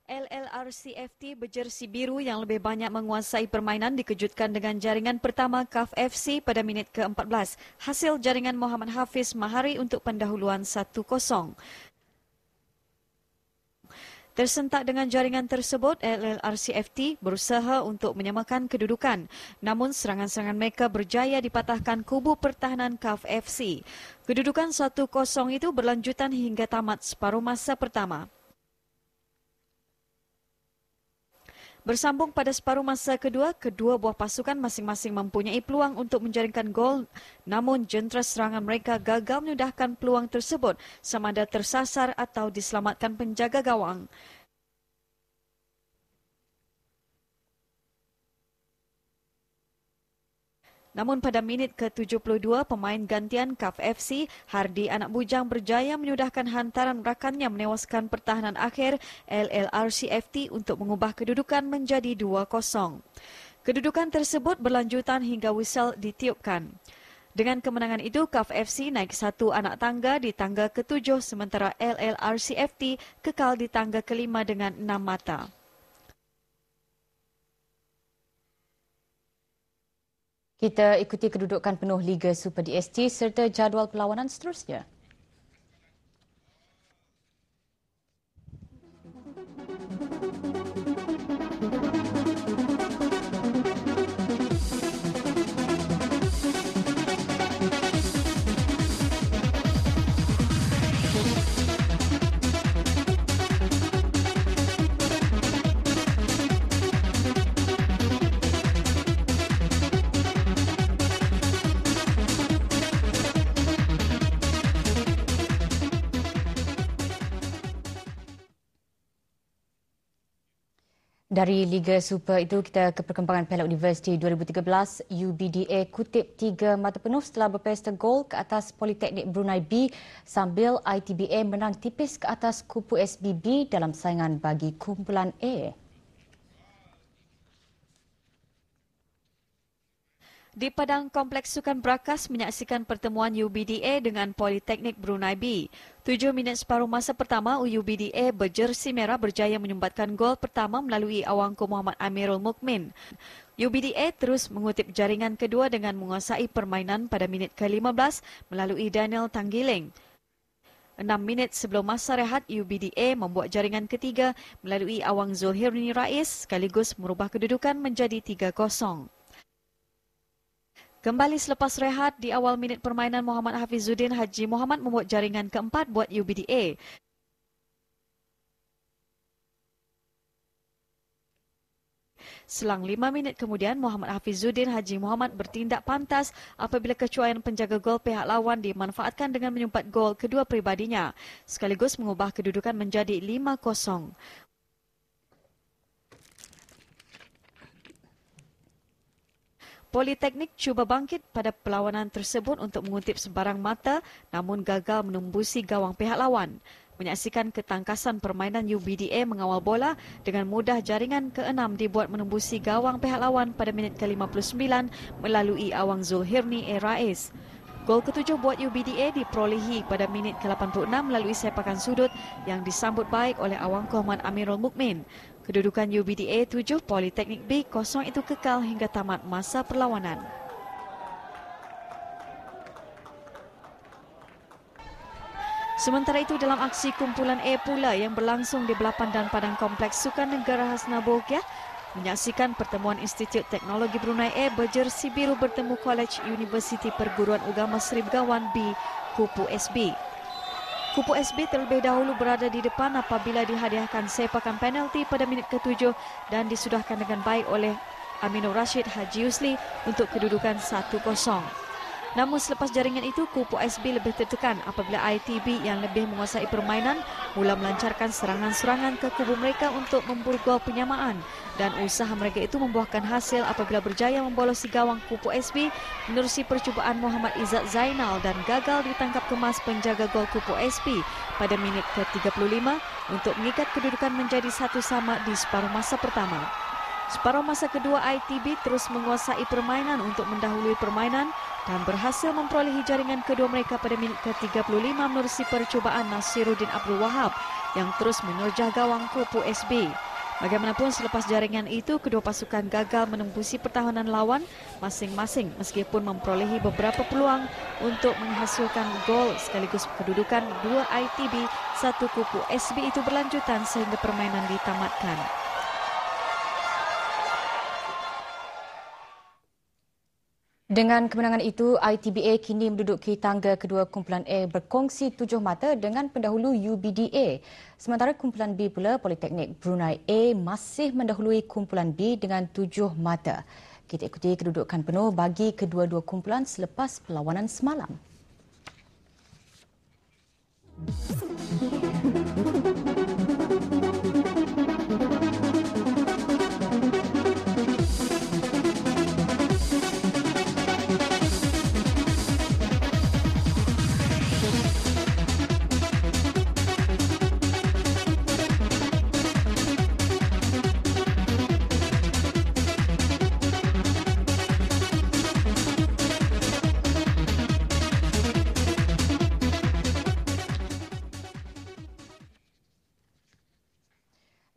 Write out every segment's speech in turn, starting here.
LLRCFT berjersi biru yang lebih banyak menguasai permainan dikejutkan dengan jaringan pertama CAF FC pada minit ke-14. Hasil jaringan Muhammad Hafiz Mahari untuk pendahuluan 1-0. Tersentak dengan jaringan tersebut, LLRCFT berusaha untuk menyamakan kedudukan. Namun serangan-serangan mereka berjaya dipatahkan kubu pertahanan CAF FC. Kedudukan 1-0 itu berlanjutan hingga tamat separuh masa pertama. Bersambung pada separuh masa kedua, kedua buah pasukan masing-masing mempunyai peluang untuk menjaringkan gol. Namun jentera serangan mereka gagal menyudahkan peluang tersebut sama ada tersasar atau diselamatkan penjaga gawang. Namun pada minit ke-72, pemain gantian CAF FC, Hardi Anak Bujang berjaya menyudahkan hantaran rakannya menewaskan pertahanan akhir LLRCFT untuk mengubah kedudukan menjadi 2-0. Kedudukan tersebut berlanjutan hingga whistle ditiupkan. Dengan kemenangan itu, CAF FC naik satu anak tangga di tangga ke-7 sementara LLRCFT kekal di tangga ke-5 dengan 6 mata. Kita ikuti kedudukan penuh Liga Super DST serta jadual perlawanan seterusnya. Dari Liga Super itu, kita ke perkembangan Piala Universiti 2013. UBDA kutip 3 mata penuh setelah berpesta gol ke atas Politeknik Brunei B sambil ITBA menang tipis ke atas Kupu SBB dalam saingan bagi kumpulan A. Di Padang Kompleks Sukan Brakas menyaksikan pertemuan UBDA dengan Politeknik Brunei B. 7 minit separuh masa pertama, UBDA berjersi merah berjaya menyumbatkan gol pertama melalui awangku Muhammad Amirul Mukmin. UBDA terus mengutip jaringan kedua dengan menguasai permainan pada minit ke-15 melalui Daniel Tanggiling. 6 minit sebelum masa rehat, UBDA membuat jaringan ketiga melalui awang Zulhirni Rais sekaligus merubah kedudukan menjadi 3-0. Kembali selepas rehat, di awal minit permainan Muhammad Hafizuddin Haji Muhammad membuat jaringan keempat buat UBDA. Selang 5 minit kemudian, Muhammad Hafizuddin Haji Muhammad bertindak pantas apabila kecuaian penjaga gol pihak lawan dimanfaatkan dengan menyumpat gol kedua peribadinya, sekaligus mengubah kedudukan menjadi 5-0. Politeknik cuba bangkit pada perlawanan tersebut untuk mengutip sebarang mata namun gagal menembusi gawang pihak lawan. Menyaksikan ketangkasan permainan UBDA mengawal bola, dengan mudah jaringan ke-6 dibuat menembusi gawang pihak lawan pada minit ke-59 melalui awang Zulhirni Rais. Gol ke-7 buat UBDA diperolehi pada minit ke-86 melalui sepakan sudut yang disambut baik oleh awang Muhammad Amirul Mukmin. Kedudukan UBDA 7, Politeknik B 0 itu kekal hingga tamat masa perlawanan. Sementara itu, dalam aksi kumpulan A pula yang berlangsung di Belapan dan Padang Kompleks Sukan Negara Hasna Bogia, menyaksikan pertemuan Institut Teknologi Brunei A berjersi biru bertemu College Universiti Perguruan Agama Seri Begawan B, Kupu SB. Kupu SB terlebih dahulu berada di depan apabila dihadiahkan sepakan penalti pada minit ke-7 dan disudahkan dengan baik oleh Aminur Rashid Haji Yusli untuk kedudukan 1-0. Namun selepas jaringan itu, Kupu SB lebih tertekan apabila ITB yang lebih menguasai permainan mula melancarkan serangan-serangan ke kubu mereka untuk memburu gol penyamaan, dan usaha mereka itu membuahkan hasil apabila berjaya membolosi gawang Kupu SB menerusi percubaan Muhammad Izzat Zainal dan gagal ditangkap kemas penjaga gol Kupu SB pada minit ke-35 untuk mengikat kedudukan menjadi 1-1 di separuh masa pertama. Separuh masa kedua, ITB terus menguasai permainan untuk mendahului permainan dan berhasil memperolehi jaringan kedua mereka pada minit ke-35 menerusi percubaan Nasiruddin Abdul Wahab yang terus menerjah gawang kupu SB. Bagaimanapun selepas jaringan itu, kedua pasukan gagal menembusi pertahanan lawan masing-masing meskipun memperolehi beberapa peluang untuk menghasilkan gol sekaligus kedudukan 2 ITB 1 kupu SB itu berlanjutan sehingga permainan ditamatkan. Dengan kemenangan itu, ITBA kini menduduki tangga kedua kumpulan A berkongsi 7 mata dengan pendahulu UBDA. Sementara kumpulan B pula, Politeknik Brunei A masih mendahului kumpulan B dengan 7 mata. Kita ikuti kedudukan penuh bagi kedua-dua kumpulan selepas perlawanan semalam.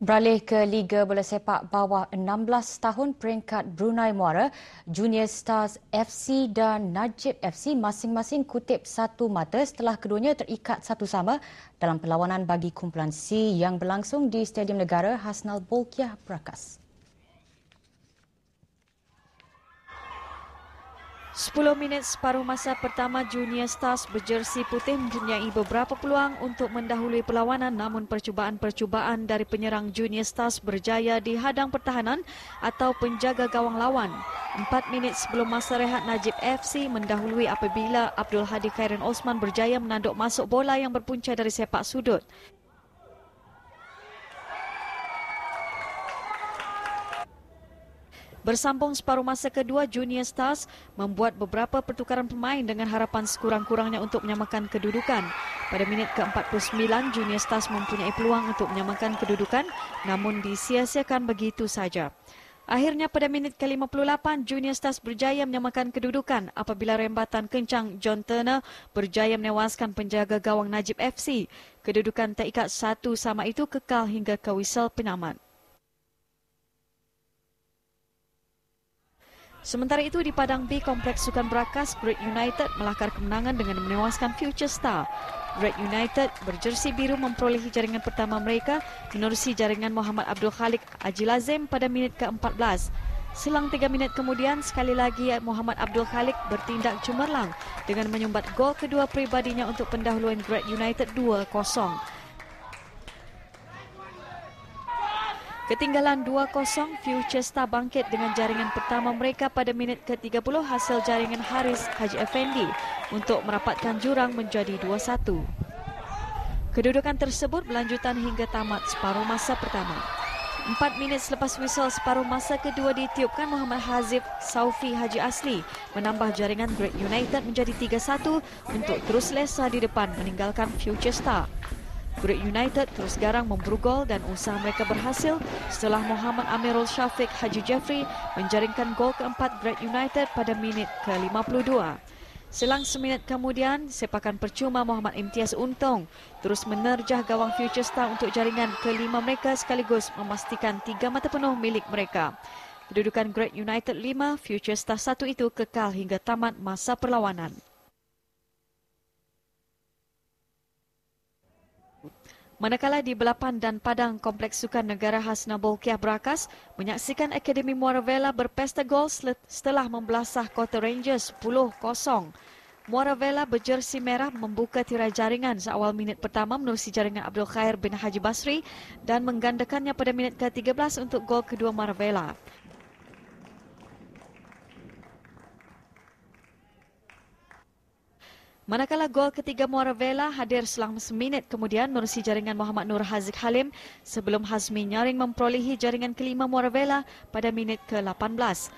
Beralih ke Liga Bola Sepak bawah 16 tahun peringkat Brunei Muara, Junior Stars FC dan Najib FC masing-masing kutip 1 mata setelah keduanya terikat satu sama dalam perlawanan bagi kumpulan C yang berlangsung di Stadium Negara Hasnal Bolkiah Brakas. 10 minit separuh masa pertama, Junior Stars berjersi putih mempunyai beberapa peluang untuk mendahului perlawanan, namun percubaan-percubaan dari penyerang Junior Stars berjaya dihadang pertahanan atau penjaga gawang lawan. 4 minit sebelum masa rehat, Najib FC mendahului apabila Abdul Hadi Khairin Osman berjaya menanduk masuk bola yang berpunca dari sepak sudut. Bersambung separuh masa kedua, Junior Stars membuat beberapa pertukaran pemain dengan harapan sekurang-kurangnya untuk menyamakan kedudukan. Pada minit ke-49, Junior Stars mempunyai peluang untuk menyamakan kedudukan namun disia-siakan begitu saja. Akhirnya pada minit ke-58, Junior Stars berjaya menyamakan kedudukan apabila rembatan kencang John Turner berjaya menewaskan penjaga gawang Najib FC. Kedudukan terikat 1 sama itu kekal hingga ke whistle penamat. Sementara itu di padang B Kompleks Sukan Brakas, Great United melakar kemenangan dengan menewaskan Future Star. Great United berjersi biru memperolehi jaringan pertama mereka menerusi jaringan Muhammad Abdul Khalik Haji Lazim pada minit ke-14. Selang 3 minit kemudian, sekali lagi Muhammad Abdul Khalik bertindak cemerlang dengan menyumbat gol kedua peribadinya untuk pendahuluan Great United 2-0. Ketinggalan 2-0, Future Star bangkit dengan jaringan pertama mereka pada minit ke-30 hasil jaringan Haris Haji Effendi untuk merapatkan jurang menjadi 2-1. Kedudukan tersebut berlanjutan hingga tamat separuh masa pertama. 4 minit selepas whistle separuh masa kedua ditiupkan, Muhammad Hazif Saufi Haji Asli menambah jaringan Great United menjadi 3-1 untuk terus lesa di depan meninggalkan Future Star. Great United terus garang memburu gol dan usaha mereka berhasil setelah Muhammad Amirul Syafiq Haji Jeffrey menjaringkan gol keempat Great United pada minit ke-52. Selang seminit kemudian, sepakan percuma Muhammad Imtiaz Untung terus menerjah gawang Future Star untuk jaringan ke-5 mereka sekaligus memastikan 3 mata penuh milik mereka. Kedudukan Great United 5, Future Star 1 itu kekal hingga tamat masa perlawanan. Manakala di Belapan dan Padang Kompleks Sukan Negara Hasnal Bolkiah Brakas menyaksikan Akademi Muara Vella berpesta gol setelah membelasah Kota Rangers 10-0. Muara Vella berjersi merah membuka tirai jaringan seawal minit pertama menerusi jaringan Abdul Khair bin Haji Basri dan menggandakannya pada minit ke-13 untuk gol kedua Muara Vella. Manakala gol ketiga Muara Vella hadir selang seminit kemudian menerusi jaringan Muhammad Nur Haziq Halim sebelum Hazmi Nyaring memperolehi jaringan kelima Muara Vella pada minit ke-18.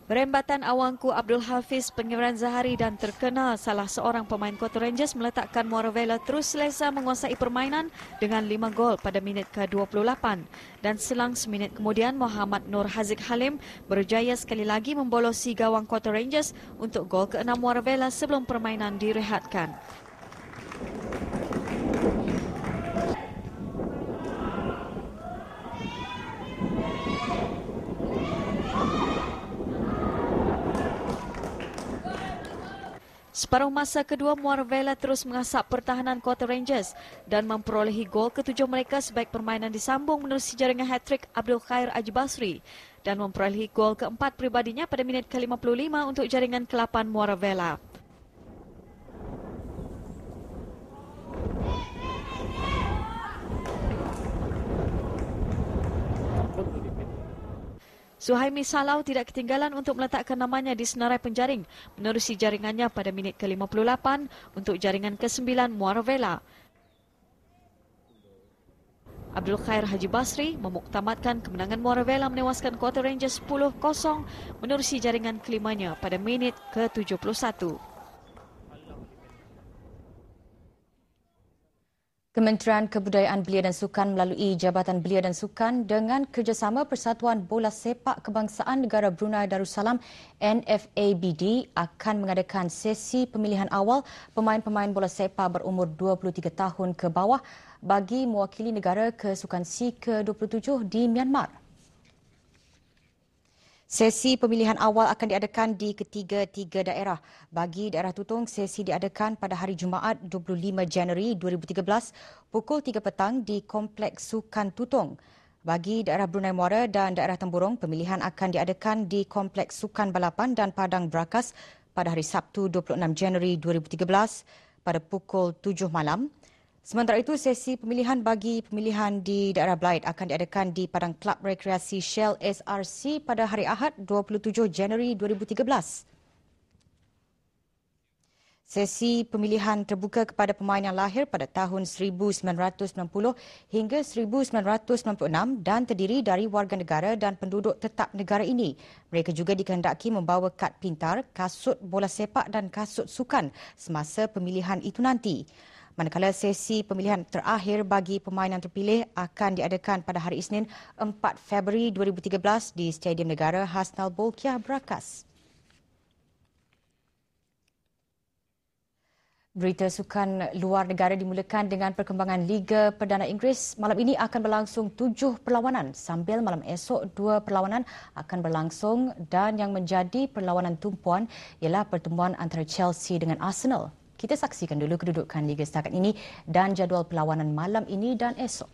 Berembatan awangku Abdul Hafiz, Pangeran Zahari dan terkenal salah seorang pemain Kota Rangers meletakkan Muara Vella terus selesa menguasai permainan dengan 5 gol pada minit ke-28. Dan selang seminit kemudian Muhammad Nur Haziq Halim berjaya sekali lagi membolosi gawang Kota Rangers untuk gol ke-6 Muara Vella sebelum permainan direhatkan. Separuh masa kedua, Muara Vella terus mengasap pertahanan Kota Rangers dan memperolehi gol ke-7 mereka sebaik permainan disambung menerusi jaringan hat-trick Abdul Khair Haji Basri dan memperolehi gol ke-4 pribadinya pada minit ke-55 untuk jaringan ke-8 Muara Vella. Suhaimi Salau tidak ketinggalan untuk meletakkan namanya di senarai penjaring menerusi jaringannya pada minit ke-58 untuk jaringan ke-9 Muara Vella. Abdul Khair Haji Basri memuktamadkan kemenangan Muara Vella menewaskan Kota Rangers 10-0 menerusi jaringan kelimanya pada minit ke-71. Kementerian Kebudayaan Belia dan Sukan melalui Jabatan Belia dan Sukan dengan kerjasama Persatuan Bola Sepak Kebangsaan Negara Brunei Darussalam NFABD akan mengadakan sesi pemilihan awal pemain-pemain bola sepak berumur 23 tahun ke bawah bagi mewakili negara ke Sukan C ke-27 di Myanmar. Sesi pemilihan awal akan diadakan di ketiga-tiga daerah. Bagi daerah Tutong, sesi diadakan pada hari Jumaat 25 Januari 2013 pukul 3 petang di Kompleks Sukan Tutong. Bagi daerah Brunei Muara dan daerah Temburong, pemilihan akan diadakan di Kompleks Sukan Balapan dan Padang Brakas pada hari Sabtu 26 Januari 2013 pada pukul 7 malam. Sementara itu, sesi pemilihan bagi pemilihan di daerah Blaid akan diadakan di Padang Kelab Rekreasi Shell SRC pada hari Ahad 27 Januari 2013. Sesi pemilihan terbuka kepada pemain yang lahir pada tahun 1990 hingga 1996 dan terdiri dari warga negara dan penduduk tetap negara ini. Mereka juga dikehendaki membawa kad pintar, kasut bola sepak dan kasut sukan semasa pemilihan itu nanti. Manakala sesi pemilihan terakhir bagi pemain yang terpilih akan diadakan pada hari Isnin 4 Februari 2013 di Stadium Negara Hasnal Bolkiah, Brakas. Berita sukan luar negara dimulakan dengan perkembangan Liga Perdana Inggeris. Malam ini akan berlangsung 7 perlawanan sambil malam esok 2 perlawanan akan berlangsung dan yang menjadi perlawanan tumpuan ialah pertemuan antara Chelsea dengan Arsenal. Kita saksikan dulu kedudukan Liga setakat ini dan jadual perlawanan malam ini dan esok.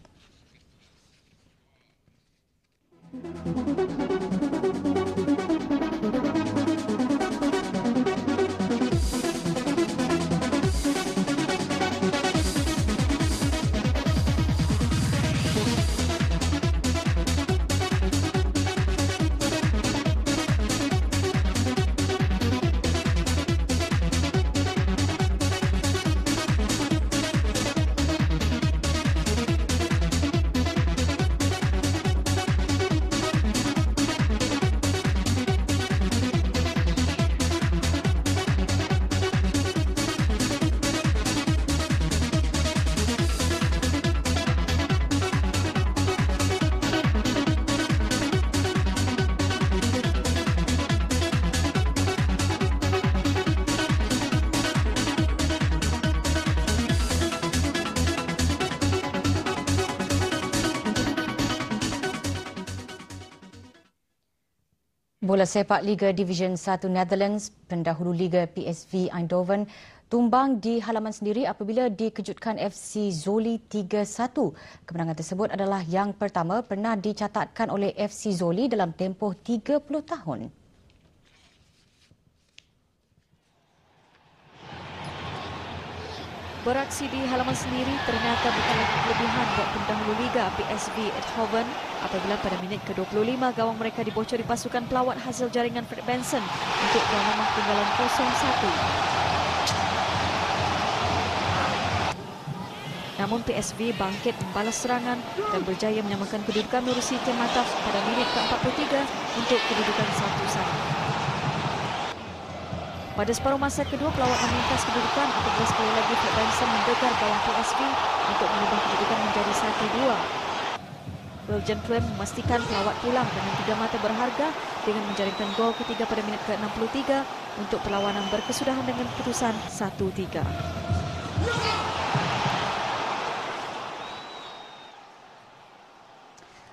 Bola sepak Liga Division 1 Netherlands, pendahulu Liga PSV Eindhoven, tumbang di halaman sendiri apabila dikejutkan FC Zoli 3-1. Kemenangan tersebut adalah yang pertama pernah dicatatkan oleh FC Zoli dalam tempoh 30 tahun. Beraksi di halaman sendiri ternyata bukanlah kelebihan buat pendahulu Liga PSV Eindhoven apabila pada minit ke-25 gawang mereka dibocori pasukan pelawat hasil jaringan Fred Benson untuk tuan rumah ketinggalan 0-1. Namun PSV bangkit membalas serangan dan berjaya menyamakan kedudukan menerusi Tim Mataf pada minit ke-43 untuk kedudukan 1-1. Pada separuh masa kedua, pelawat memintas kedudukan apabila sekali lagi Fred Benson mendegar gawang PSV untuk mengubah kedudukan menjadi 1-2. Will Gentleman memastikan pelawat pulang dengan 3 mata berharga dengan menjaringkan gol ketiga pada minit ke-63 untuk perlawanan berkesudahan dengan keputusan 1-3.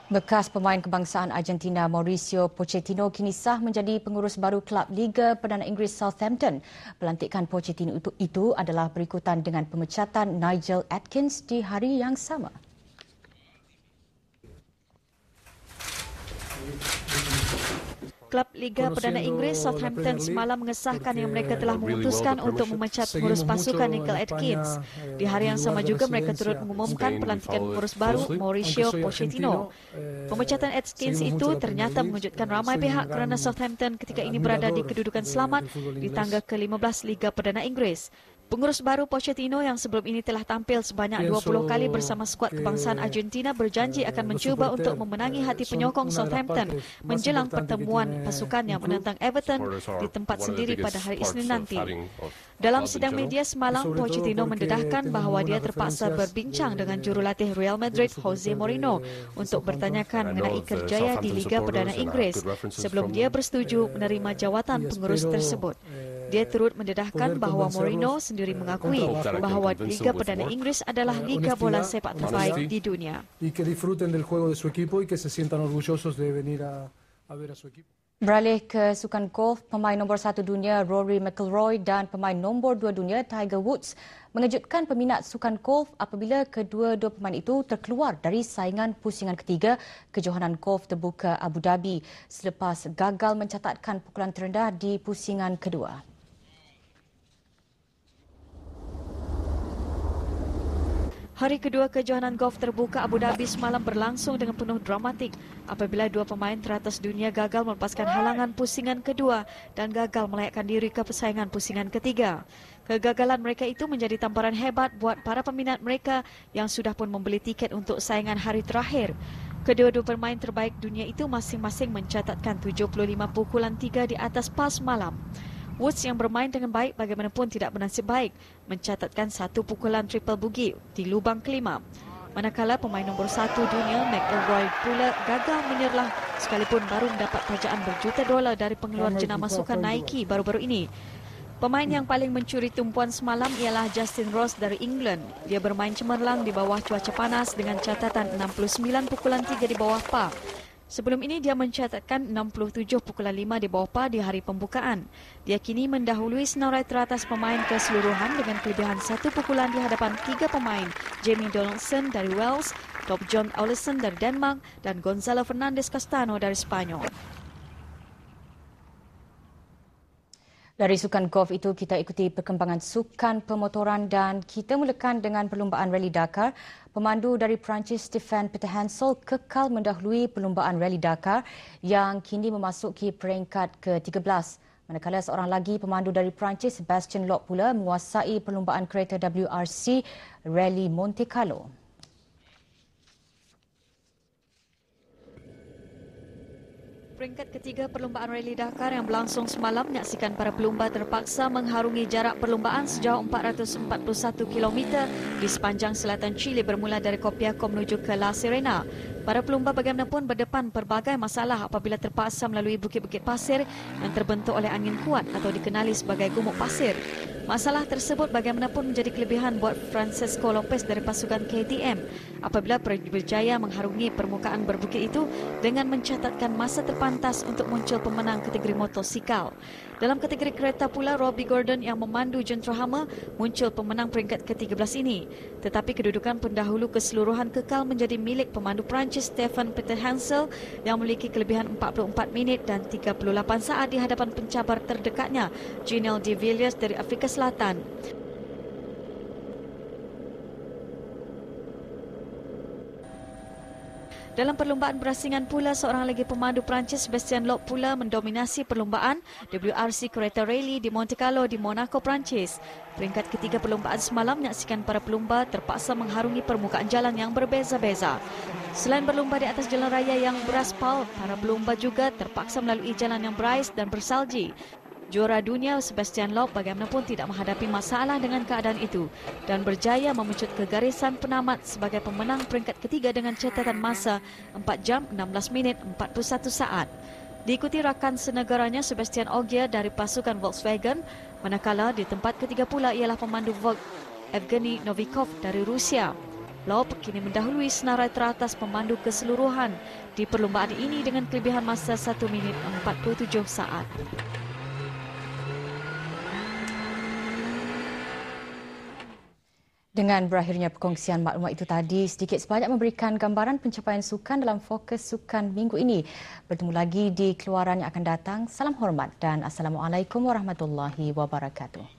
Bekas pemain kebangsaan Argentina Mauricio Pochettino kini sah menjadi pengurus baru klub Liga Perdana Inggeris Southampton. Pelantikan Pochettino itu adalah berikutan dengan pemecatan Nigel Adkins di hari yang sama. Klub Liga Perdana Inggeris Southampton semalam mengesahkan yang mereka telah memutuskan untuk memecat pengurus pasukan Nigel Adkins. Di hari yang sama juga mereka turut mengumumkan pelantikan pengurus baru Mauricio Pochettino. Pemecatan Adkins itu ternyata mengejutkan ramai pihak kerana Southampton ketika ini berada di kedudukan selamat di tangga ke-15 Liga Perdana Inggeris. Pengurus baru Pochettino yang sebelum ini telah tampil sebanyak 20 kali bersama skuad kebangsaan Argentina berjanji akan mencuba untuk memenangi hati penyokong Southampton menjelang pertemuan pasukannya menentang Everton di tempat sendiri pada hari Isnin nanti. Dalam sidang media semalam, Pochettino mendedahkan bahawa dia terpaksa berbincang dengan jurulatih Real Madrid Jose Mourinho untuk bertanyakan mengenai kerjaya di Liga Perdana Inggeris sebelum dia bersetuju menerima jawatan pengurus tersebut. Dia turut mendedahkan bahawa Mourinho sendiri mengakui bahawa Liga Perdana Inggeris adalah liga bola sepak terbaik di dunia. Beralih ke sukan golf, pemain nombor 1 dunia Rory McIlroy dan pemain nombor 2 dunia Tiger Woods mengejutkan peminat sukan golf apabila kedua-dua pemain itu terkeluar dari saingan pusingan ketiga kejohanan golf terbuka Abu Dhabi selepas gagal mencatatkan pukulan terendah di pusingan kedua. Hari kedua kejohanan golf terbuka Abu Dhabi semalam berlangsung dengan penuh dramatik apabila dua pemain teratas dunia gagal melepaskan halangan pusingan kedua dan gagal melayakkan diri ke persaingan pusingan ketiga. Kegagalan mereka itu menjadi tamparan hebat buat para peminat mereka yang sudah pun membeli tiket untuk saingan hari terakhir. Kedua-dua pemain terbaik dunia itu masing-masing mencatatkan 75 pukulan 3 di atas pas malam. Woods yang bermain dengan baik bagaimanapun tidak bernasib baik, mencatatkan 1 pukulan triple bogey di lubang kelima. Manakala pemain nombor 1 dunia McIlroy pula gagal menyerlah sekalipun baru mendapat pajaan berjuta dolar dari pengeluar jenama sukan Nike baru-baru ini. Pemain yang paling mencuri tumpuan semalam ialah Justin Rose dari England. Dia bermain cemerlang di bawah cuaca panas dengan catatan 69 pukulan 3 di bawah par. Sebelum ini dia mencatatkan 67 pukulan 5 di bawah par di hari pembukaan. Dia kini mendahului senarai teratas pemain keseluruhan dengan kelebihan 1 pukulan di hadapan 3 pemain, Jamie Donaldson dari Wales, Top John Olesen dari Denmark dan Gonzalo Fernandez Castano dari Spanyol. Dari sukan golf itu, kita ikuti perkembangan sukan pemotoran dan kita mulakan dengan perlumbaan Rally Dakar. Pemandu dari Perancis Stefan Peter Hansel kekal mendahului perlumbaan Rally Dakar yang kini memasuki peringkat ke-13. Manakala seorang lagi pemandu dari Perancis, Bastien Loeb pula menguasai perlumbaan kereta WRC Rally Monte Carlo. Peringkat ketiga perlumbaan Rally Dakar yang berlangsung semalam menyaksikan para pelumba terpaksa mengharungi jarak perlumbaan sejauh 441 km di sepanjang selatan Chile bermula dari Copiapó menuju ke La Serena. Para pelumba bagaimanapun berdepan pelbagai masalah apabila terpaksa melalui bukit-bukit pasir yang terbentuk oleh angin kuat atau dikenali sebagai gumuk pasir. Masalah tersebut bagaimanapun menjadi kelebihan buat Francisco Lopez dari pasukan KTM apabila berjaya mengharungi permukaan berbukit itu dengan mencatatkan masa terpantas untuk muncul pemenang kategori motosikal. Dalam kategori kereta pula, Robbie Gordon yang memandu Gentrahama muncul pemenang peringkat ke-13 ini. Tetapi kedudukan pendahulu keseluruhan kekal menjadi milik pemandu Perancis Stefan Peter Hansel yang memiliki kelebihan 44 minit dan 38 saat di hadapan pencabar terdekatnya, Ginelle de Villiers dari Afrika Selatan. Dalam perlumbaan berasingan pula, seorang lagi pemandu Perancis, Bastien Loeb pula mendominasi perlumbaan WRC Kereta Rally di Monte Carlo di Monaco, Perancis. Peringkat ketiga perlumbaan semalam menyaksikan para pelumba terpaksa mengharungi permukaan jalan yang berbeza-beza. Selain berlumba di atas jalan raya yang beraspal, para pelumba juga terpaksa melalui jalan yang berais dan bersalji. Juara dunia Sebastian Loeb bagaimanapun tidak menghadapi masalah dengan keadaan itu dan berjaya memecut ke garisan penamat sebagai pemenang peringkat ketiga dengan catatan masa 4 jam 16 minit 41 saat. Diikuti rakan senegaranya Sebastian Ogier dari pasukan Volkswagen, manakala di tempat ketiga pula ialah pemandu Volk Evgeny Novikov dari Rusia. Loeb kini mendahului senarai teratas pemandu keseluruhan di perlumbaan ini dengan kelebihan masa 1 minit 47 saat. Dengan berakhirnya perkongsian maklumat itu tadi, sedikit sebanyak memberikan gambaran pencapaian sukan dalam fokus sukan minggu ini. Bertemu lagi di keluaran yang akan datang. Salam hormat dan Assalamualaikum warahmatullahi wabarakatuh.